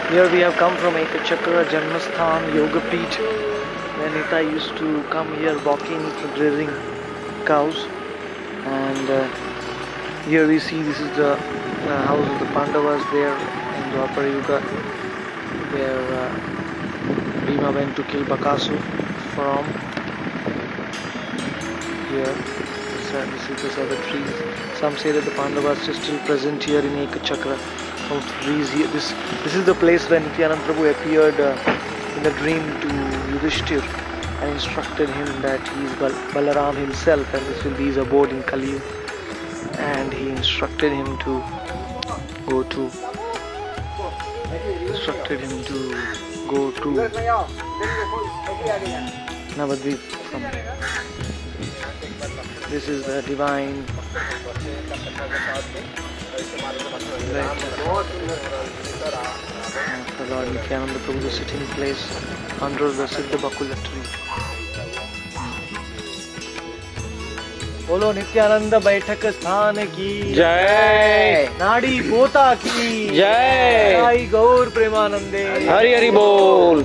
Here we have come from Ekachakra Janmasthan Yoga Peeth, where Nita used to come here walking for grazing cows. And here we see this is the house of the Pandavas there in Dwapara Yuga, where Bhima went to kill Bakasur from. Here, these are the trees. Some say that the Pandavas are still present here in Ekachakra. Of trees here. This is the place where Nityananda Prabhu appeared in the dream to Yudhishthir and instructed him that he is Balaram himself and this will be his abode in Kali Yuga. And he instructed him to go to Navadvip. This is the divine the Lord Nityananda Prabhu, the sitting place under the Siddha Bakula tree. बोलो नित्यानंद बैठक स्थान की जय, नाड़ी पोता की जय, जय गौर प्रेमानंदे, हरि हरि बोल।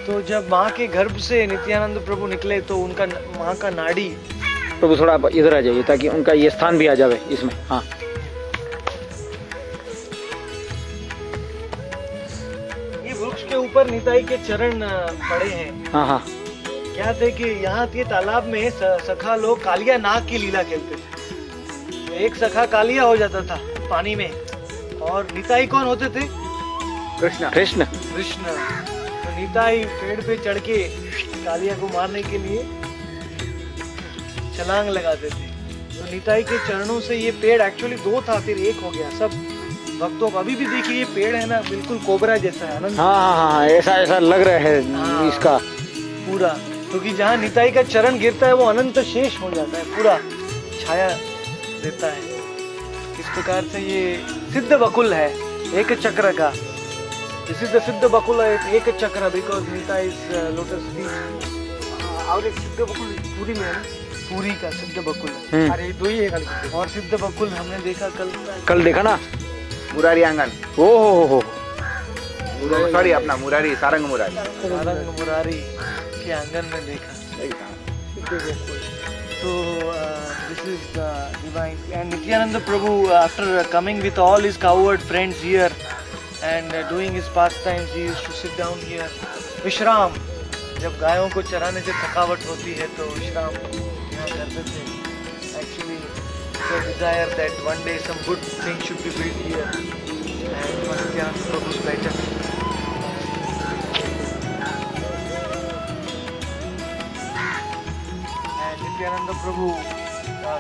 तो जब माँ के गर्भ से नित्यानंद प्रभु निकले तो उनका माँ का नाड़ी, प्रभु थोड़ा इधर आ जाइए ताकि उनका ये स्थान भी आ जाए इसमें। हाँ, ये वृक्ष के ऊपर निताई के चरण पड़े हैं। हाँ हाँ, क्या थे कि यहाँ के तालाब में सखा लोग कालिया नाग की लीला खेलते थे। एक सखा कालिया हो जाता था पानी में और निताई कौन होते थे? कृष्ण कृष्ण कृष्ण। तो निताई पेड़ पे चढ़ के कालिया को मारने के लिए छलांग लगाते थे। तो निताई के चरणों से ये पेड़ एक्चुअली दो था, फिर एक हो गया। सब भक्तों को अभी भी देखिए ये पेड़ है ना, बिल्कुल कोबरा जैसा है। हाँ हाँ हाँ, ऐसा लग रहा है इसका पूरा, क्योंकि जहाँ निताई का चरण गिरता है वो अनंत शेष हो जाता है, पूरा छाया देता है। इस प्रकार से ये सिद्ध बकुल है एक चक्र का। दिस इज द सिद्ध बकुल एक चक्र, बिकॉज नीता इज लोटस लीफ। और एक सिद्ध बकुल पूरी में है ना, पूरी का सिद्ध बकुल है। अरे दो ही है। और सिद्ध बकुल हमने देखा कल देखा ना, मुरारी आंगन। ओ हो, सॉरी, अपना मुरारी, सारंग मुरारी के आंगन में देखा सिद्ध बकुल। So this is divine. And Nityananda Prabhu, after coming with all his cowherd friends here and doing his pastimes, he used to sit down here. विश्राम, जब गायों को चराने से थकावट होती है तो विश्राम यहाँ करते थे। Actually, the desire that one day some good thing should be built here. And Nityananda Prabhu's बैठक। नित्यानंद प्रभु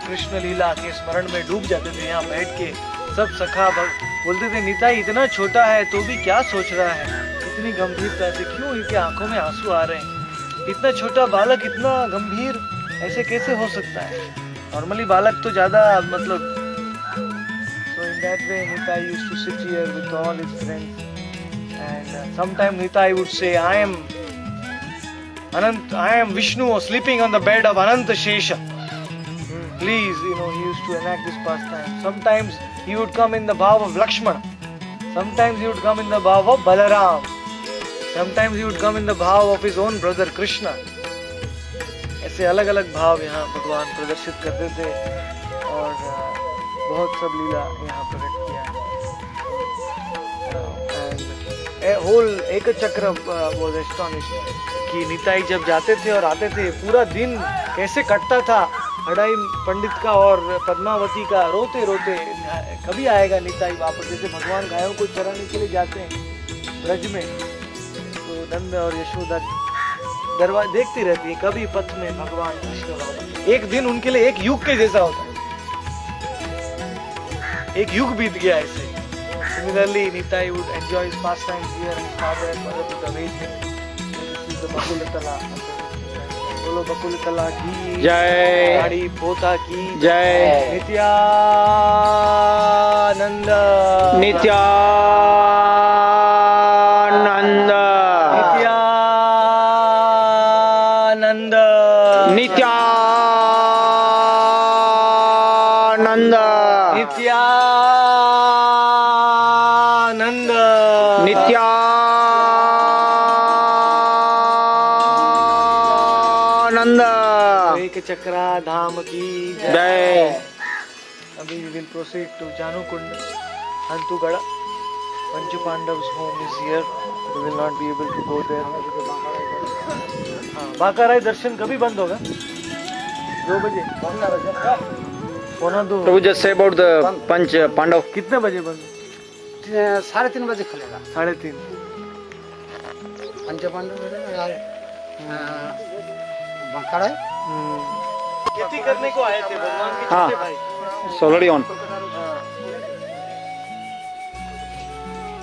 कृष्ण लीला के स्मरण में डूब जाते थे। यहाँ बैठ के सब सखा बोलते थे, निताई इतना छोटा है तो भी क्या सोच रहा है, इतनी गंभीरता से, क्यों इनके आंखों में आंसू आ रहे हैं, इतना छोटा बालक इतना गंभीर ऐसे कैसे हो सकता है। नॉर्मली बालक तो ज्यादा मतलब। So in that way Nitai used to sit here with all his friends and sometimes Nitai would say, I am Vishnu sleeping on the bed of Ananta Shesha. Please, he used to enact this pastime. Sometimes he would come in the bhav of Lakshmana. Sometimes he would come in the bhav of Balaram. Sometimes he would come in the bhav of his own brother Krishna. ऐसे अलग अलग भाव यहाँ भगवान प्रदर्शित करते थे और बहुत सब लीला यहाँ प्रकट किया है। होल एक चक्र was astonished कि निताई जब जाते थे और आते थे, पूरा दिन कैसे कटता था हडाई पंडित का और पद्मावती का, रोते रोते कभी आएगा निताई वापस। जैसे भगवान गायों को चराने के लिए जाते हैं ब्रज में, तो नंद और यशोदा दरवाजे देखती रहती है कभी पथ में भगवान कृष्ण वापस। एक दिन उनके लिए एक युग के जैसा होता है, एक युग बीत गया ऐसे। Similarly, Nitai would enjoy his pastimes here and his father and mother would await him. This is the Bakula Tala. बोलो बकुल तला की जय, गाड़ी पोता की जय, नित्यानंद नित्यानंद नित्यानंद नित्यानंद नित्यानंद एक चक्रा धाम की जय। अभी we will proceed to Janukund, Hantugada. Panch Pandav's home is here. We will not be able to go there. हाँ, बाकाराय दर्शन कभी बंद होगा? 2 बजे। पौना 2। प्रभु just say about the पंच पांडव। कितने बजे बंद? 3:30 बजे खुलेगा। 3:30। पंच पांडव बाकाराय खेती करने को आए थे भगवान के हाँ। छोटे भाई। Already on.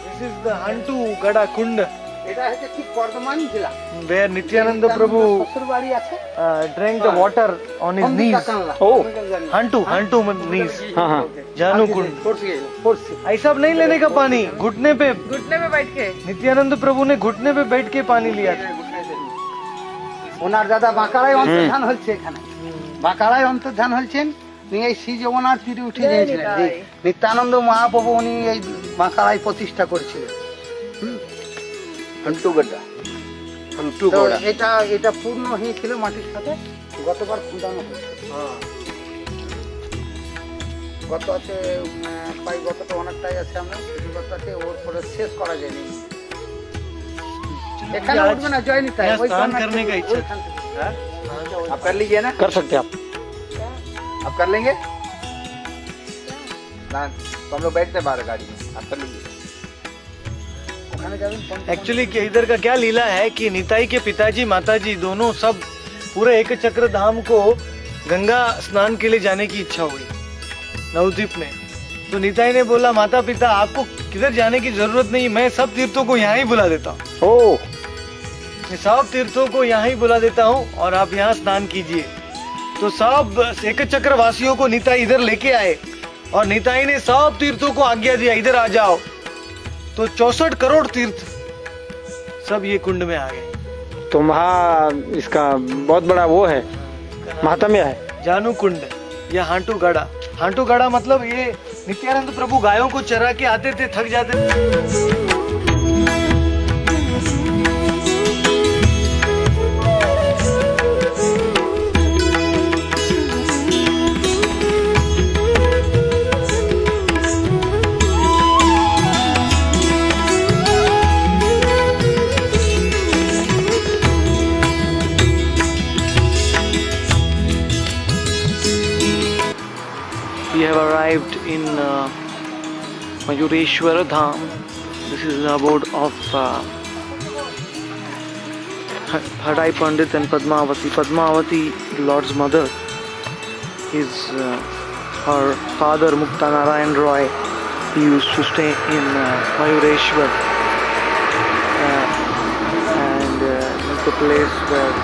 This is the Hantugada Kund, এটা হচ্ছে কি বর্ধমান জেলা where Nityananda Prabhu শ্বশুর বাড়ি আছে drank the water on his knees. Oh, Hantu knees. हाँ हाँ। Janukund. পড়ছি ऐसा अब नहीं लेने का पानी, घुटने पे बैठ के नित्यानंद प्रभु ने घुटने पे बैठ के पानी लिया था। ওনার দাদা বাঁকারায় অন্তর্ধান হচ্ছে এখানে বাঁকারায় অন্তর্ধান হচ্ছেন উনি এই শ্রী যমুনার তীরে উঠে গিয়েছিলেন নিত্যানন্দ মহাপ্রভু উনি এই বাঁকারায় প্রতিষ্ঠা করেছিলেন हंटूगड्डा তো এটা পূর্ণ হয়েছিল মাটির সাথে গতবার খুঁটানো হয়েছে গত আছে প্রায় গতটা অনেকটাই আছে আমরা গত আছে ওর পরে শেষ করা যায়নি এখানে উঠবে না জয় নিতাই यहाँ स्नान करने का इच्छा था। आप कर लीजिए ना, कर सकते आप। आप कर लेंगे ना, तो हम लोग बैठते हैं बाहर गाड़ी में, आप कर लीजिए। ওখানে যাবেন एक्चुअली इधर का क्या लीला है कि निताई के पिताजी माताजी दोनों सब पूरे एक चक्र धाम को गंगा स्नान के लिए जाने की इच्छा हुई नवद्वीप में। तो निताई ने बोला माता पिता आपको किधर जाने की जरूरत नहीं, मैं सब तीर्थों को यहाँ ही बुला देता हूँ। ओह, मैं सब तीर्थों को यहाँ ही बुला देता हूँ और आप यहाँ स्नान कीजिए। तो सब एक चक्र वासियों को निताई इधर लेके आए और निताई ने सब तीर्थों को आज्ञा दिया इधर आ जाओ। तो 64 करोड़ तीर्थ सब ये कुंड में आ गए। तो इसका बहुत बड़ा वो है, महात्म्य है। जानू कुंड या हांटूगढ़ा। हांटूगढ़ा मतलब ये नित्यानंद प्रभु गायों को चरा के आते थे, थक जाते थे। We have arrived in Mayureshwara Dham. This is the abode of Hadai Pandit and Padmavati. Padmavati, the Lord's mother, is her father Mukta Narayan Roy. He used to stay in Mayureshwar, and it's the place where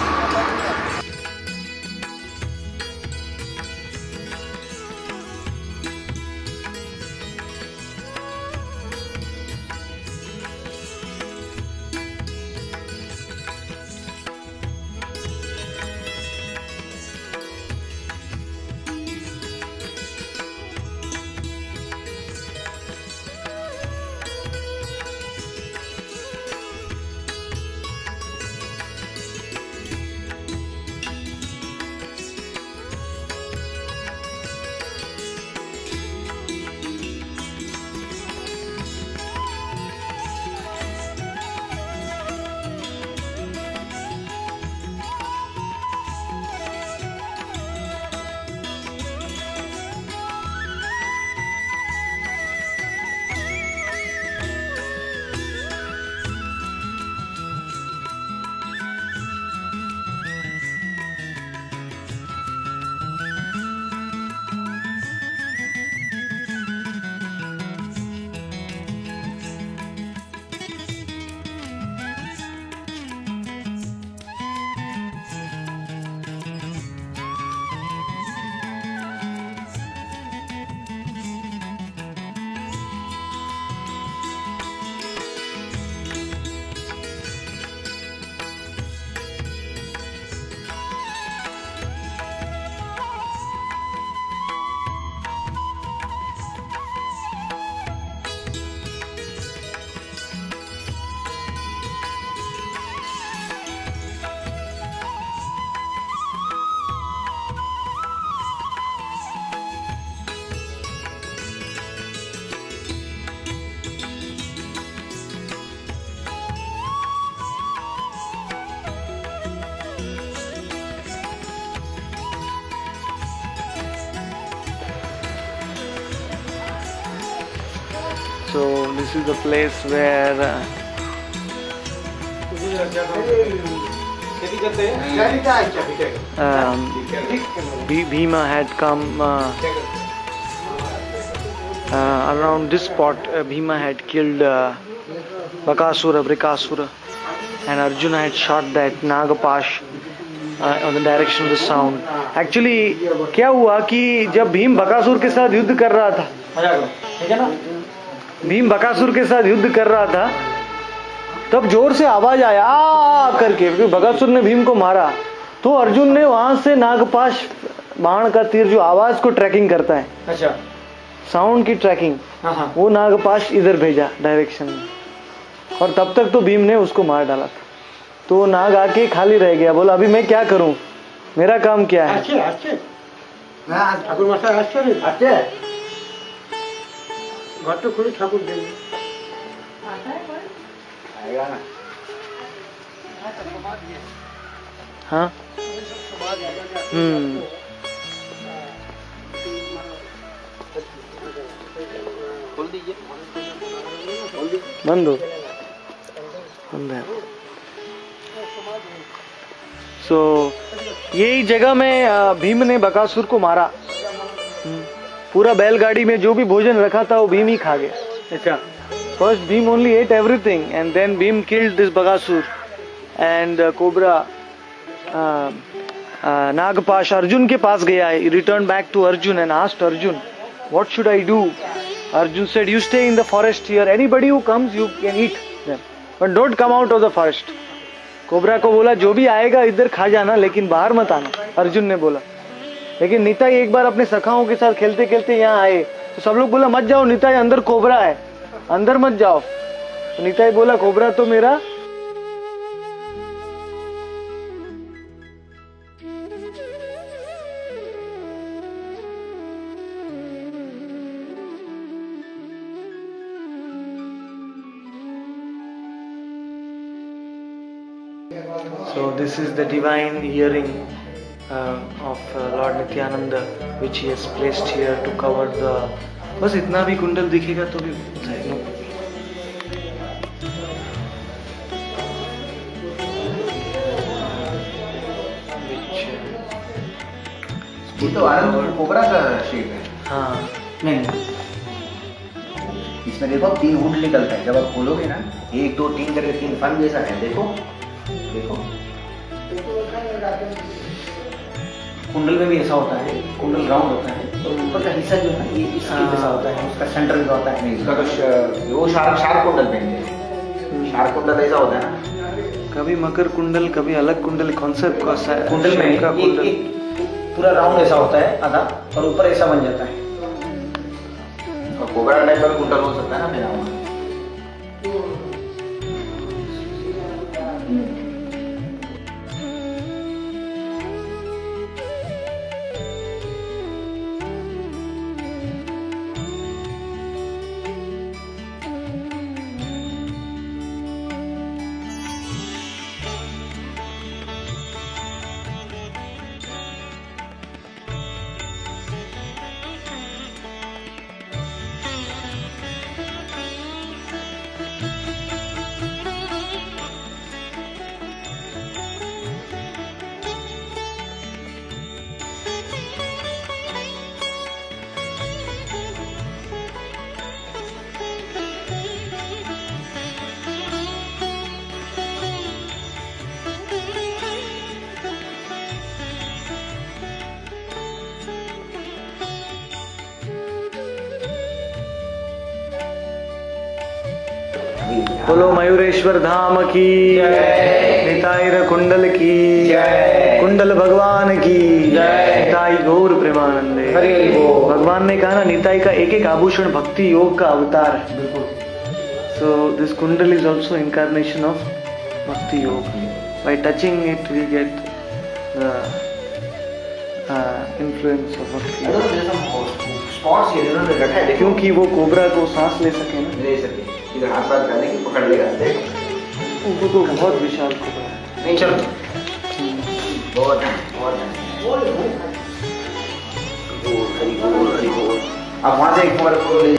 So this is the place where Bhima had come around this spot. Bhima had killed Bakasura, Brikasura, and Arjuna had shot that Nagapash on the direction of the sound. Actually क्या हुआ कि जब भीम बकासुर के साथ युद्ध कर रहा था, ठीक है ना, भीम बकासुर के साथ युद्ध कर रहा था, तब जोर से आवाज आया आ करके, क्योंकि बकासुर ने भीम को मारा, तो अर्जुन ने वहां से नागपाश बाण का तीर जो आवाज को ट्रैकिंग करता है, अच्छा, साउंड की ट्रैकिंग, वो नागपाश इधर भेजा डायरेक्शन में, और तब तक तो भीम ने उसको मार डाला था। तो नाग आके खाली रह गया, बोला अभी मैं क्या करूं, मेरा काम क्या है। ठाकुर घर तो खुली ठाकुर हाँ बंद हो, बंद है। सो यही जगह में भीम ने बकासुर को मारा। पूरा बैलगाड़ी में जो भी भोजन रखा था वो भीम ही खा गया। अच्छा, first Bhim only ate everything and then Bhim killed this Bakasur and cobra Nagpash Arjun के पास गया। He returned back to Arjun and asked Arjun, what should I do? Arjun said, you stay in the forest here. Anybody who comes, you can eat them, but don't come out of the forest. Cobra को बोला जो भी आएगा इधर खा जाना, लेकिन बाहर मत आना, अर्जुन ने बोला। लेकिन निताई एक बार अपने सखाओं के साथ खेलते खेलते यहाँ आए, तो सब लोग बोला मत जाओ निताई, अंदर कोबरा है, अंदर मत जाओ। तो निताई बोला कोबरा तो मेरा So this is the divine hearing of Lord Nityananda, which he has placed here to cover the. बस इतना भी कुंडल दिखेगा तो भी ये तो आनंद कोबरा का शेप है। हाँ, नहीं इसमें देखो 3 हुड निकलता है, जब आप खोलोगे ना 1 2 3 करके 3 फन जैसा है। देखो देखो कुंडल में भी ऐसा होता है, कुंडल राउंड होता है तो ऊपर का हिस्सा जो है ना ये इसके जैसा होता है, उसका सेंटर जो होता है इसका तो वो शार्क कुंडल पहनते हैं। शार्क कुंडल ऐसा होता है ना, कभी मकर कुंडल कभी अलग कुंडल, कॉन्सेप्ट का कुंडल में का कुंडल पूरा राउंड ऐसा होता है आधा, और ऊपर ऐसा बन जाता है। और कोबरा टाइप का कुंडल हो सकता है ना पहना हुआ। बोलो मयूरेश्वर धाम की निताई कुंडल की कुंडल भगवान की निताई गौर प्रेमानंदे। भगवान ने कहा ना निताई का एक एक आभूषण भक्ति योग का अवतार है। So this kundal is also incarnation of bhakti yoga. By touching it we get the influence of bhakti yoga, क्योंकि वो कोबरा को सांस ले सके ना, ले सके। इधर हाथ पाथ डालने की पकड़ लेगा, वो तो बहुत विशाल कोबरा है। नहीं चलो बहुत हरी बोल। अब वहां से एक फोटो ले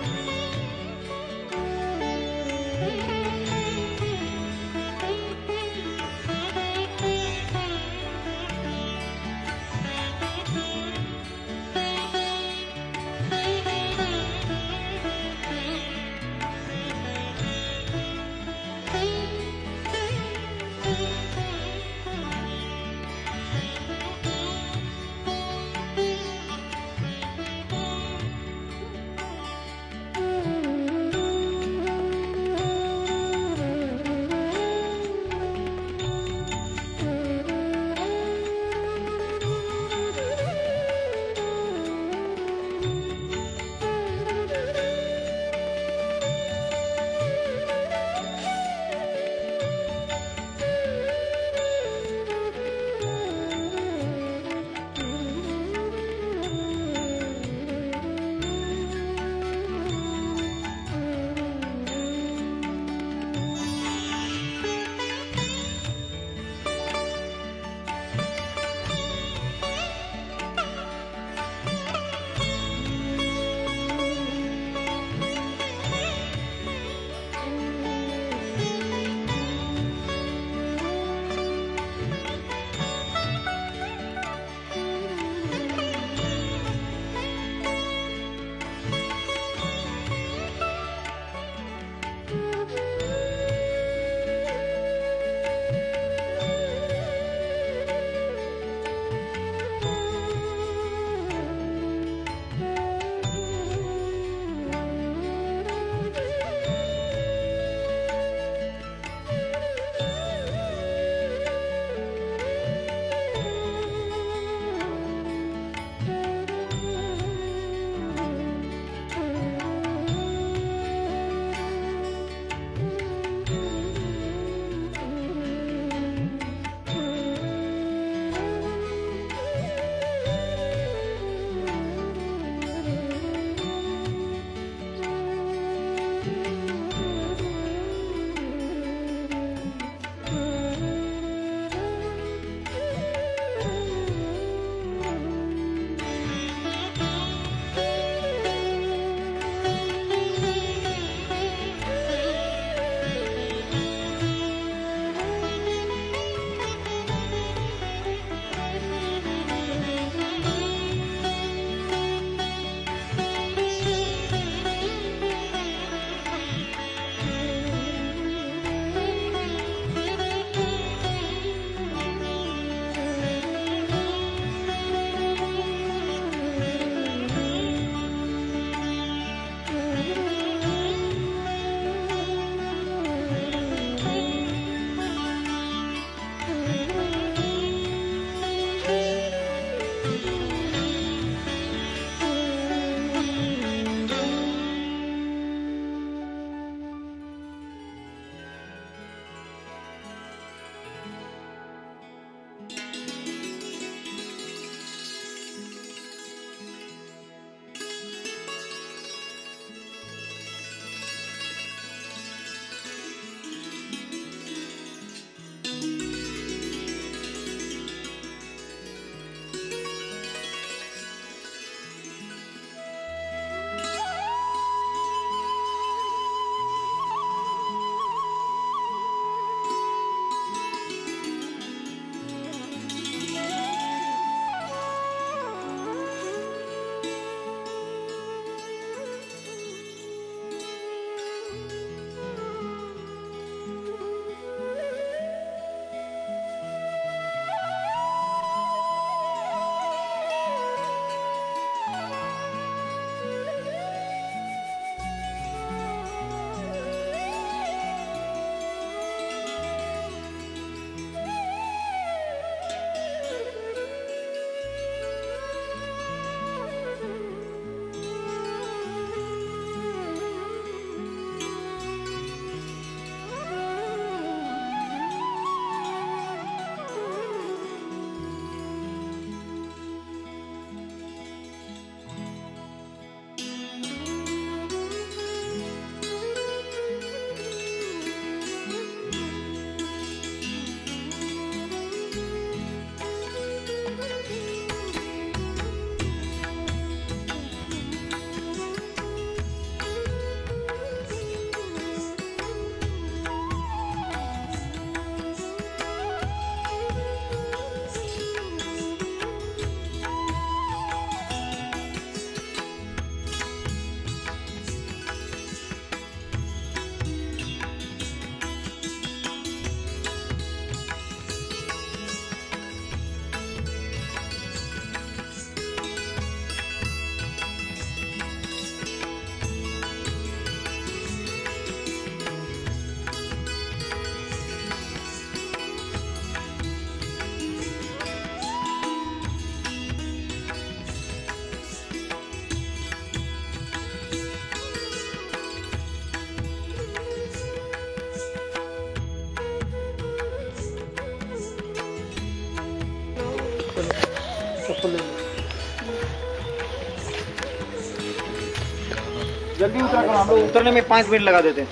जल्दी उतरा करो, हम लोग उतरने में 5 मिनट लगा देते हैं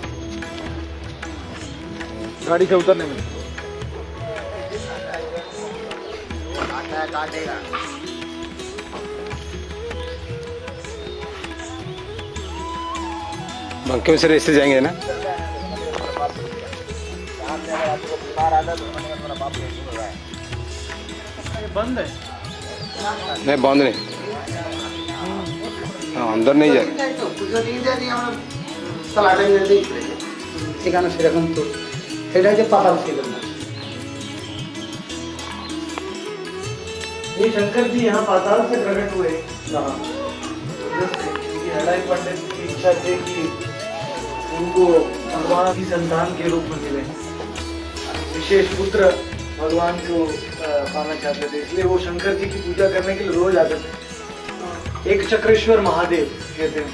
गाड़ी से उतरने में। बंके में से ऐसे जाएंगे ना। बंद है। नहीं बंद नहीं, हाँ, अंदर नहीं जाए। সেখানে সেরকম তো এটা হচ্ছে পাতাল ছিল না। ये शंकर जी यहाँ पाताल से प्रकट हुए। हड़ाई पंडित की इच्छा थी कि उनको भगवान की संतान के रूप में मिले, विशेष पुत्र भगवान को पाना चाहते थे, इसलिए वो शंकर जी की पूजा करने के लिए रोज आते थे। एक चक्रेश्वर महादेव कहते हैं,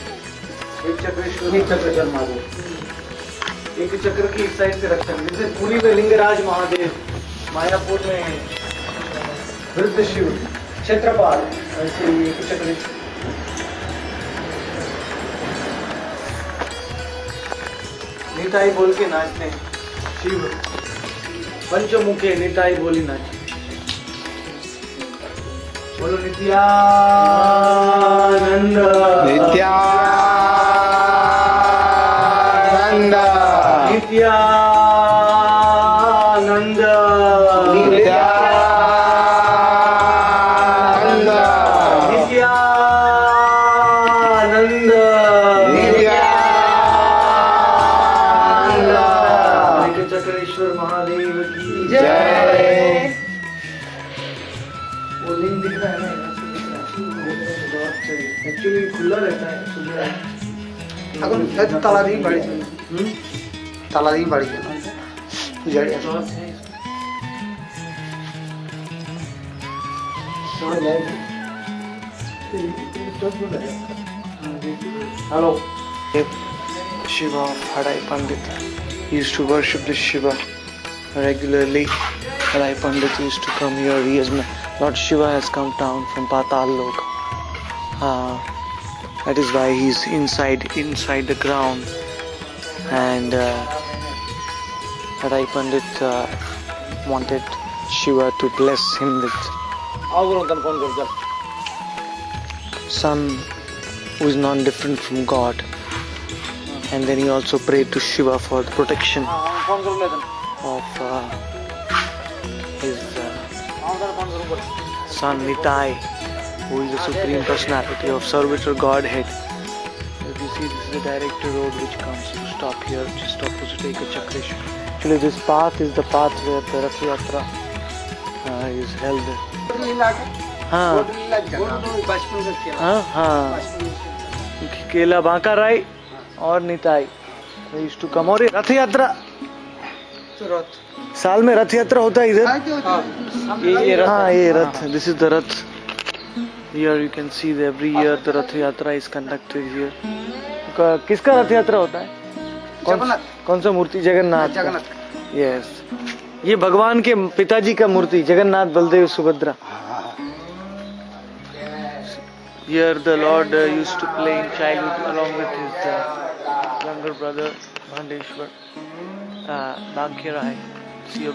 एक चक्रेश्वर महादेव, एक चक्र की इस साइड से रखते हैं। जैसे पुरी में लिंगराज महादेव, मायापुर में वृद्ध शिव, क्षेत्रपाल, ऐसे एक चक्र। निताई बोल के नाचते हैं शिव, पंचमुखे निताई बोली नाच। बोलो नित्यानंद नित्यानंद नित्यानंद नित्यानंद नित्यानंद नित्यानंद। चक्रेश्वर महादेव की जय। वो लिंक दिख रहा है ना, यहाँ से दिख रहा है। एक्चुअली खुला रहता है सुबह। এখন তালা দিয়ে বাড়ি চলে, তালা দিয়ে বাড়ি চলে পূজারি আসে। Hello. Shiva of Hadai Pandit. He used to worship this Shiva regularly. Hadai Pandit used to come here. Lord Shiva has come down from Patal Lok. That is why he's inside the ground. And Hadai Pandit wanted Shiva to bless him with son who is non-different from God. And then he also prayed to Shiva for the protection of his son Nitai, who is the supreme personality of Sarvitra Godhead. If you see, this is the director road which comes to stop here, just opposite Eka Chakreshwar. Actually, this path is the path where the Rath Yatra is held. हाँ हाँ हाँ, केला बांका राय और Nitai used to come। और ये रथ यात्रा, साल में रथ यात्रा होता है इधर। ये रथ, हाँ ये रथ, this is the Rath. Here you can see that every year the रथ यात्रा is conducted here। किसका रथ यात्रा होता है? कौन सा मूर्ति? जगन्नाथ। यस, ये भगवान के पिताजी का मूर्ति, Jagannath Baldev Subhadra. Here the Lord used to play in childhood along with his younger brother Bhandeshwar, Bankhirai. See,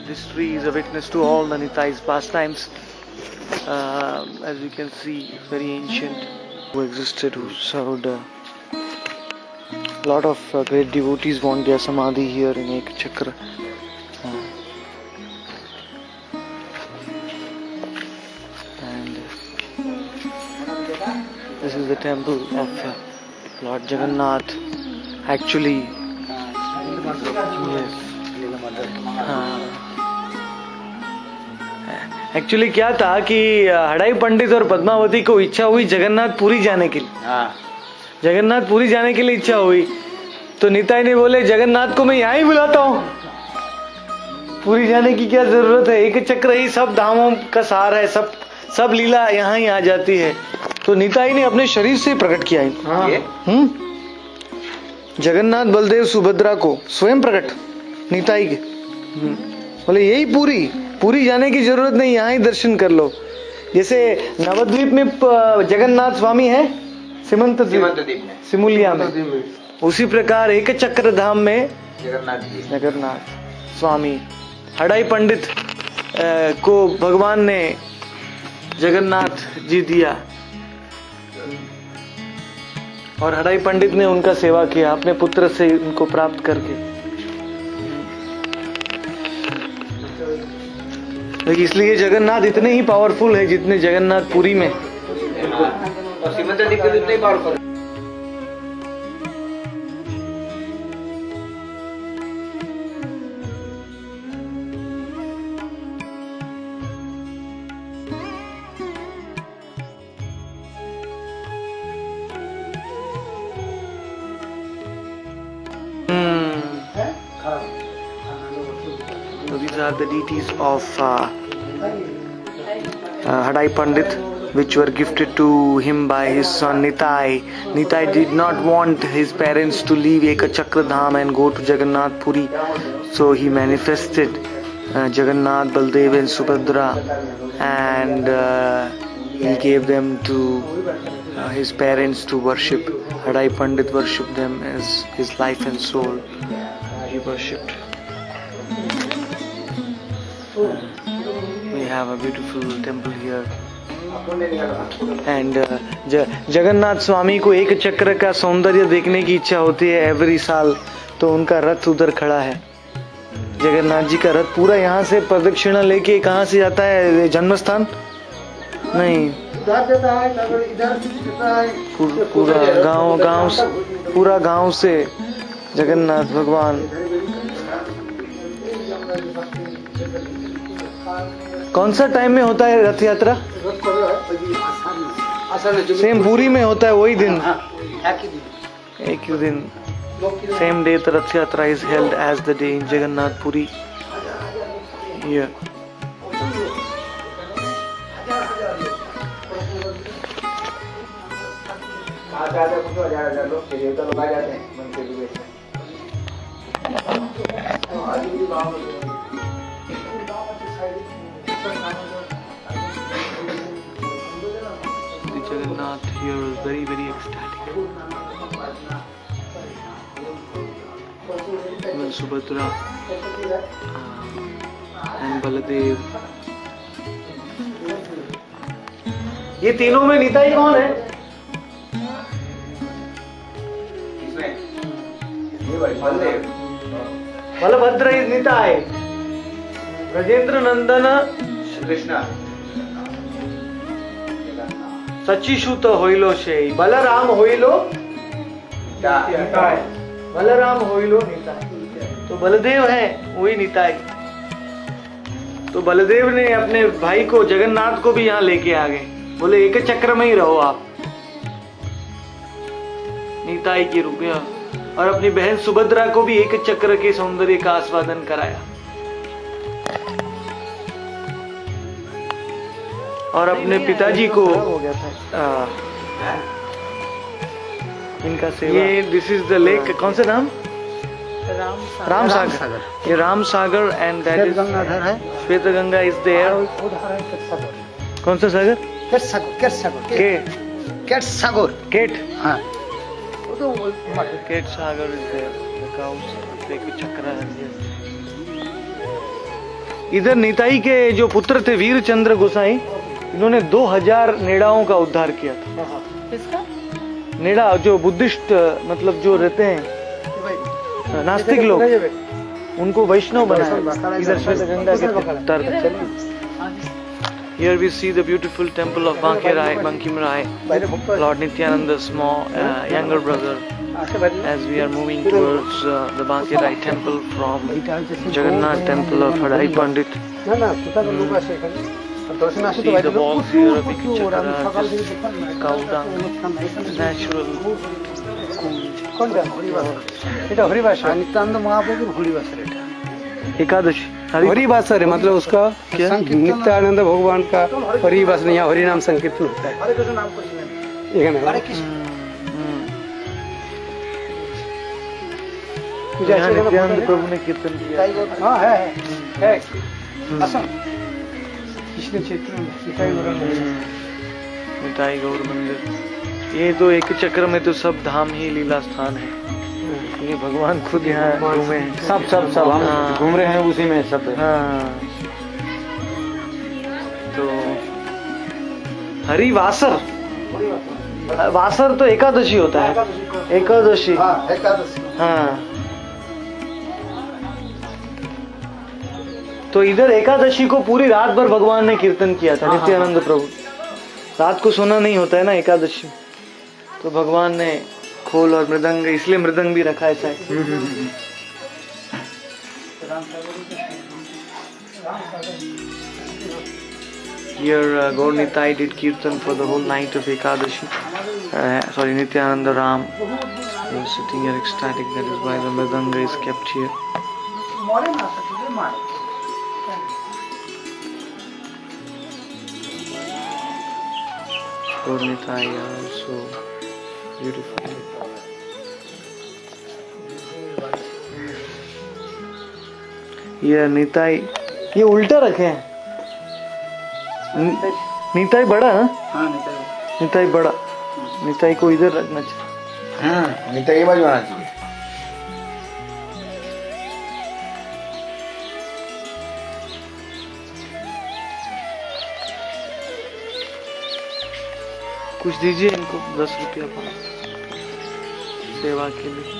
this tree is a witness to all the Nitai's pastimes. As you can see, very ancient, who existed, who served. A lot of great devotees want their samadhi here in Ek Chakra. This is the temple of Lord Jagannath. Actually, yes. Actually क्या था कि हड़ाई पंडित और पद्मावती को इच्छा हुई जगन्नाथ पुरी जाने के लिए। जगन्नाथ पुरी जाने के लिए इच्छा हुई, तो निताई ने बोले जगन्नाथ को मैं यहाँ ही बुलाता हूँ, पुरी जाने की क्या जरूरत है, एक चक्र ही सब धामों का सार है, सब लीला यहाँ ही आ जाती है। तो निताई ने अपने शरीर से प्रकट किया है। जगन्नाथ बलदेव सुभद्रा को स्वयं प्रकट निताई के। बोले यही पूरी जाने की जरूरत नहीं, यहाँ ही दर्शन कर लो। जैसे नवद्वीप में जगन्नाथ स्वामी है, सीमंत सीमंत द्वीप में सिमुलिया में। उसी प्रकार एक चक्र धाम में जगन्नाथ जी जगन्नाथ स्वामी हड़ाई पंडित को भगवान ने जगन्नाथ जी दिया और हड़ाई पंडित ने उनका सेवा किया अपने पुत्र से उनको प्राप्त करके। लेकिन इसलिए जगन्नाथ इतने ही पावरफुल है जितने जगन्नाथ पुरी में। और सीमंत द्वीप के उतने ही powerful. So these are the deities of Hadai Pandit, which were gifted to him by his son Nitai. Nitai did not want his parents to leave Ekachakra Dham and go to Jagannath Puri, so he manifested Jagannath, Baldev and Subhadra, and he gave them to his parents to worship. Hadai Pandit worshipped them as his life and soul. He worshipped. We have a beautiful temple here. And Jagannath Swami को एक चक्र का सौंदर्य देखने की इच्छा होती है एवरी साल, तो उनका रथ उधर खड़ा है। जगन्नाथ जी का रथ पूरा यहाँ से प्रदक्षिणा लेके कहाँ से जाता है? जन्म स्थान नहीं, पूरा गांव से जगन्नाथ भगवान। कौन सा टाइम में होता है रथ यात्रा? सेम पुरी में होता है वही दिन, एक ही दिन, same day the Rath Yatra is held as the day in Jagannath Puri here. The Jagannath here is very, very ecstatic. Even Subhadra and Baladev. ये तीनों में निताई कौन है? बलभद्र इज निताई, ब्रजेंद्र नंदन कृष्ण, सचिशुत होइलो शे, बलराम होइलो निताई, बलराम होइलो निताई। तो बलदेव है वही निताई। तो बलदेव ने अपने भाई को जगन्नाथ को भी यहाँ लेके आ गए, बोले एक चक्र में ही रहो आप, निताई के रूप में, और अपनी बहन सुभद्रा को भी एक चक्र के सौंदर्य का आस्वादन कराया। और अपने पिताजी को इनका सेवा। ये दिस इज द लेक, कौन सा नाम? राम सागर। ये Ram Sagar and that is Gangadhar है। श्वेत गंगा इज देयर। कौन सा सागर? केट सागर। केट, हाँ, केट सागर इज देयर। चक्र है। इधर निताई के जो पुत्र थे वीर चंद्र गोसाई, इन्होंने 2000 नेड़ाओं का उद्धार किया था। किसका? नेड़ा जो बुद्धिस्ट मतलब जो रहते हैं नास्तिक लोग, उनको वैष्णव बनाया। इधर श्वेत गंगा के उत्तर। Here we see the beautiful temple of Banke Rai, Bankim Rai, Lord Nityananda's younger brother. As we are moving towards the Banke Rai temple from Jagannath temple of Hadai Pandit. See the walls here of Ekachakra, just cow dung, natural, cool. Nityanand महाप्रभु हरिवासर एकादशी हरिवासर है, मतलब उसका नित्यानंद भगवान का हरिवासर, यहाँ हरि नाम संकीर्तन होता है। हरे कृष्ण नाम को यहाँ नित्यानंद प्रभु ने कीर्तन किया। हाँ है असम कृष्ण क्षेत्र में निताई गौर मंदिर। ये तो एक चक्र में तो सब धाम ही लीला स्थान है। ये भगवान खुद यहाँ घूमे हैं। सब सब सब हम हाँ। घूम रहे हैं उसी में सब। हाँ तो हरिवासर, वासर तो एकादशी होता है, एकादशी। एकादशी। हाँ तो इधर एकादशी को पूरी रात भर भगवान ने कीर्तन किया था, नित्यानंद प्रभु। रात को सोना नहीं होता है ना एकादशी, तो भगवान ने खोल और मृदंग, इसलिए मृदंग भी रखा है शायद। Here Gaur Nitai did kirtan for the whole night of Ekadashi. Sorry, Nityananda Ram was sitting here ecstatic. That is why the mridanga is kept here. Gaur Nitai also beautiful. ये निताई, ये उल्टा रखे हैं। निताई बड़ा है। हाँ निताई बड़ा, निताई को इधर रखना चाहिए। हाँ निताई बाजू आना चाहिए। कुछ दीजिए इनको 10 रुपया 5 सेवा के लिए।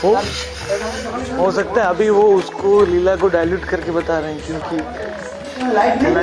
हो सकता है अभी वो उसको लीला को डाइल्यूट करके बता रहे हैं, क्योंकि लाइट नहीं